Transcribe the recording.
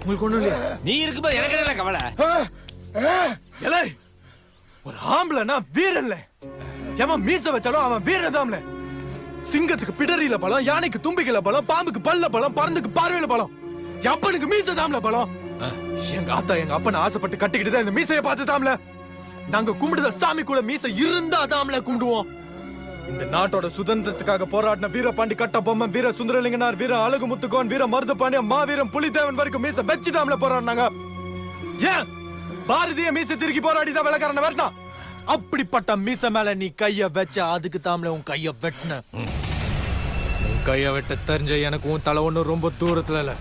உங்களுக்கு ஒண்ணும் இல்லையா? நீ இருக்கும்போது எனக்கு என்ன கவலை? ஒரு ஆம்பளைனா வீரன்ல, எவன் மீச வச்சாலும் அவன் வீரதாம்ல. சிங்கத்துக்கு பிடரியில பலம், யானைக்கு தும்பிக்கையில பலம், பாம்புக்கு பல்ல பலம், பறந்துக்கு பார்வையில பலம், அப்பனுக்கு மீசதாம்ல பலம். எங்க ஆத்தா எங்க அப்பனை ஆசைப்பட்டு கட்டிக்கிட்டு இந்த மீசைய பார்த்துதாம்ல. நாங்க கும்பிடுத சாமி கூட மீசை இருந்தா தாம்ல கும்பிடுவோம். இந்த நாட்டோட சுதந்திரத்துக்காக போராடின வீரபாண்டி கட்டபொம்மன், வீர சுந்தரலிங்கனார், வீர அழகு முத்துக்கோன், வீர மருதுபாண்டியன், மாவீரன் புலிதேவன் வரைக்கும் மீசை வச்சுதாம்ல போராடினாங்க. ஏன் பாரதிய மீசை திருக்கி போராடிதான் வெள்ளக்காரன வரணும். அப்படிப்பட்ட மீச மேல நீ கைய வச்ச, அதுக்கு தாம்ல உன் கைய வெட்டின. உன் கைய வெட்ட தெரிஞ்ச எனக்கு உன் தலை ஒண்ணு ரொம்ப தூரத்துல இல்ல.